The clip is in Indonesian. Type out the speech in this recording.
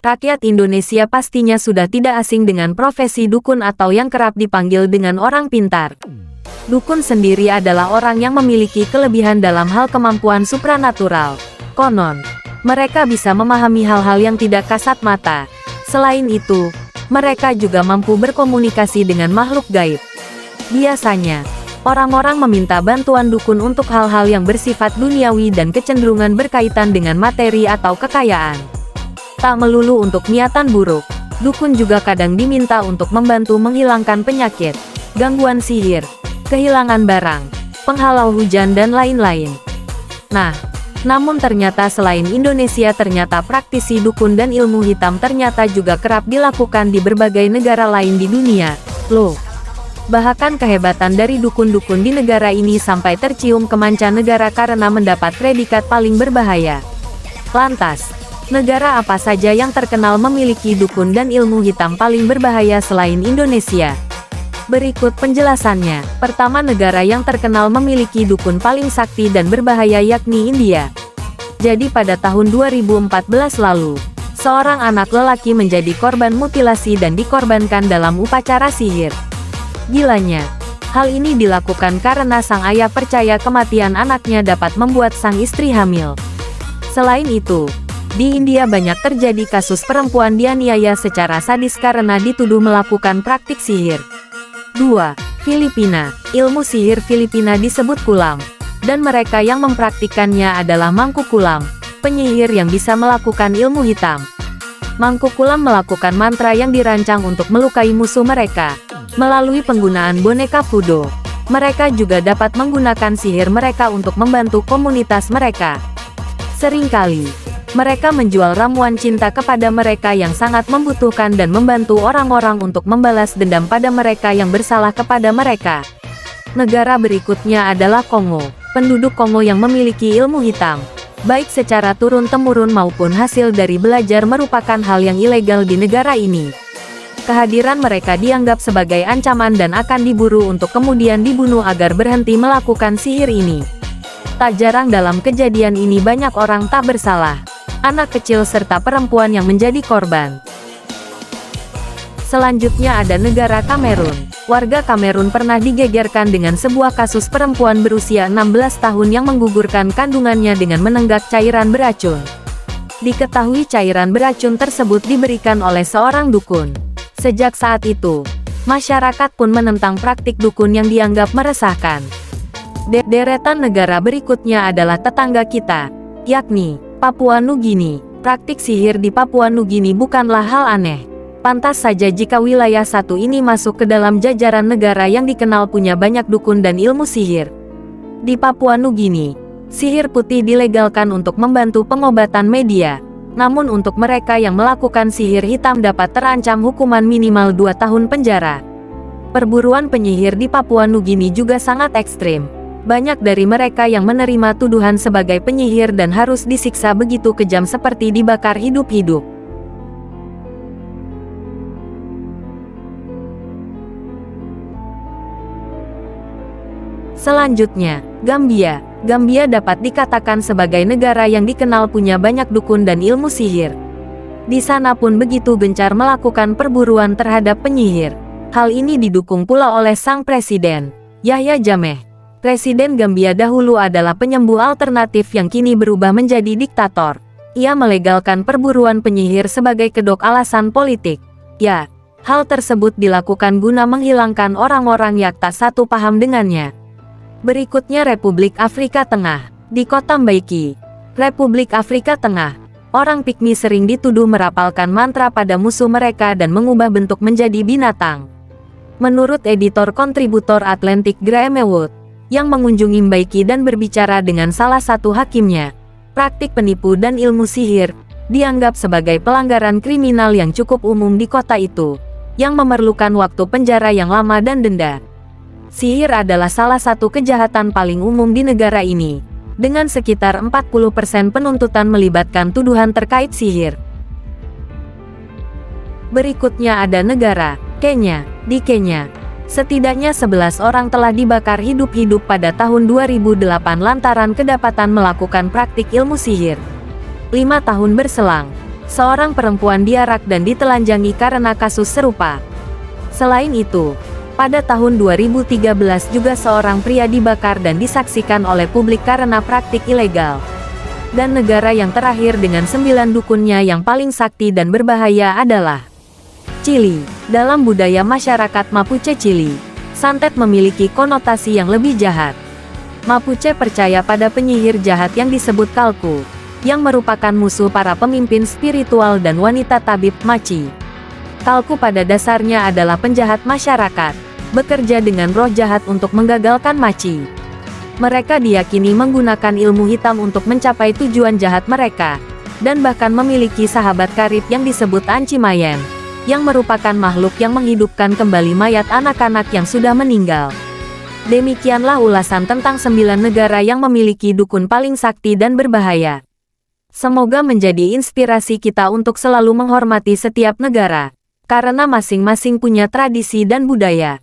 Rakyat Indonesia pastinya sudah tidak asing dengan profesi dukun atau yang kerap dipanggil dengan orang pintar. Dukun sendiri adalah orang yang memiliki kelebihan dalam hal kemampuan supranatural. Konon, mereka bisa memahami hal-hal yang tidak kasat mata. Selain itu, mereka juga mampu berkomunikasi dengan makhluk gaib. Biasanya, orang-orang meminta bantuan dukun untuk hal-hal yang bersifat duniawi dan kecenderungan berkaitan dengan materi atau kekayaan. Tak melulu untuk niatan buruk, dukun juga kadang diminta untuk membantu menghilangkan penyakit, gangguan sihir, kehilangan barang, penghalau hujan dan lain-lain. Nah, namun ternyata selain Indonesia ternyata praktisi dukun dan ilmu hitam ternyata juga kerap dilakukan di berbagai negara lain di dunia. Loh, bahkan kehebatan dari dukun-dukun di negara ini sampai tercium ke mancanegara karena mendapat predikat paling berbahaya. Lantas, negara apa saja yang terkenal memiliki dukun dan ilmu hitam paling berbahaya selain Indonesia? Berikut penjelasannya. Pertama, negara yang terkenal memiliki dukun paling sakti dan berbahaya yakni India. Jadi pada tahun 2014 lalu, seorang anak lelaki menjadi korban mutilasi dan dikorbankan dalam upacara sihir. Gilanya, hal ini dilakukan karena sang ayah percaya kematian anaknya dapat membuat sang istri hamil. Selain itu, di India banyak terjadi kasus perempuan dianiaya secara sadis karena dituduh melakukan praktik sihir. 2. Filipina. Ilmu sihir Filipina disebut kulam, dan mereka yang mempraktikannya adalah mangku kulam, penyihir yang bisa melakukan ilmu hitam. Mangku kulam melakukan mantra yang dirancang untuk melukai musuh mereka, melalui penggunaan boneka voodoo. Mereka juga dapat menggunakan sihir mereka untuk membantu komunitas mereka. Seringkali, mereka menjual ramuan cinta kepada mereka yang sangat membutuhkan dan membantu orang-orang untuk membalas dendam pada mereka yang bersalah kepada mereka. Negara berikutnya adalah Kongo. Penduduk Kongo yang memiliki ilmu hitam, baik secara turun-temurun maupun hasil dari belajar merupakan hal yang ilegal di negara ini. Kehadiran mereka dianggap sebagai ancaman dan akan diburu untuk kemudian dibunuh agar berhenti melakukan sihir ini. Tak jarang dalam kejadian ini banyak orang tak bersalah, anak kecil serta perempuan yang menjadi korban. Selanjutnya ada negara Kamerun. Warga Kamerun pernah digegerkan dengan sebuah kasus perempuan berusia 16 tahun yang menggugurkan kandungannya dengan menenggak cairan beracun. Diketahui cairan beracun tersebut diberikan oleh seorang dukun. Sejak saat itu, masyarakat pun menentang praktik dukun yang dianggap meresahkan. Deretan negara berikutnya adalah tetangga kita, yakni Papua Nugini. Praktik sihir di Papua Nugini bukanlah hal aneh. Pantas saja jika wilayah satu ini masuk ke dalam jajaran negara yang dikenal punya banyak dukun dan ilmu sihir. Di Papua Nugini, sihir putih dilegalkan untuk membantu pengobatan media. Namun untuk mereka yang melakukan sihir hitam dapat terancam hukuman minimal 2 tahun penjara. Perburuan penyihir di Papua Nugini juga sangat ekstrim. Banyak dari mereka yang menerima tuduhan sebagai penyihir dan harus disiksa begitu kejam seperti dibakar hidup-hidup. Selanjutnya, Gambia. Gambia dapat dikatakan sebagai negara yang dikenal punya banyak dukun dan ilmu sihir. Di sana pun begitu gencar melakukan perburuan terhadap penyihir. Hal ini didukung pula oleh sang presiden, Yahya Jammeh. Presiden Gambia dahulu adalah penyembuh alternatif yang kini berubah menjadi diktator. Ia melegalkan perburuan penyihir sebagai kedok alasan politik. Ya, hal tersebut dilakukan guna menghilangkan orang-orang yang tak satu paham dengannya. Berikutnya Republik Afrika Tengah. Di kota Mbaiki, Republik Afrika Tengah, orang Pikmi sering dituduh merapalkan mantra pada musuh mereka dan mengubah bentuk menjadi binatang. Menurut editor kontributor Atlantic Graham Wood, yang mengunjungi Mbaiki dan berbicara dengan salah satu hakimnya, praktik penipu dan ilmu sihir dianggap sebagai pelanggaran kriminal yang cukup umum di kota itu, yang memerlukan waktu penjara yang lama dan denda. Sihir adalah salah satu kejahatan paling umum di negara ini, dengan sekitar 40% penuntutan melibatkan tuduhan terkait sihir. Berikutnya ada negara Kenya. Di Kenya, setidaknya 11 orang telah dibakar hidup-hidup pada tahun 2008 lantaran kedapatan melakukan praktik ilmu sihir. 5 tahun berselang, Seorang perempuan diarak dan ditelanjangi karena kasus serupa. Selain itu, pada tahun 2013 juga seorang pria dibakar dan disaksikan oleh publik karena praktik ilegal. Dan negara yang terakhir dengan 9 dukunnya yang paling sakti dan berbahaya adalah Chili. Dalam budaya masyarakat Mapuche Chili, santet memiliki konotasi yang lebih jahat. Mapuche percaya pada penyihir jahat yang disebut Kalku, yang merupakan musuh para pemimpin spiritual dan wanita tabib Machi. Kalku pada dasarnya adalah penjahat masyarakat, bekerja dengan roh jahat untuk menggagalkan Machi. Mereka diyakini menggunakan ilmu hitam untuk mencapai tujuan jahat mereka, dan bahkan memiliki sahabat karib yang disebut Ancimayen, yang merupakan makhluk yang menghidupkan kembali mayat anak-anak yang sudah meninggal. Demikianlah ulasan tentang 9 negara yang memiliki dukun paling sakti dan berbahaya. Semoga menjadi inspirasi kita untuk selalu menghormati setiap negara, karena masing-masing punya tradisi dan budaya.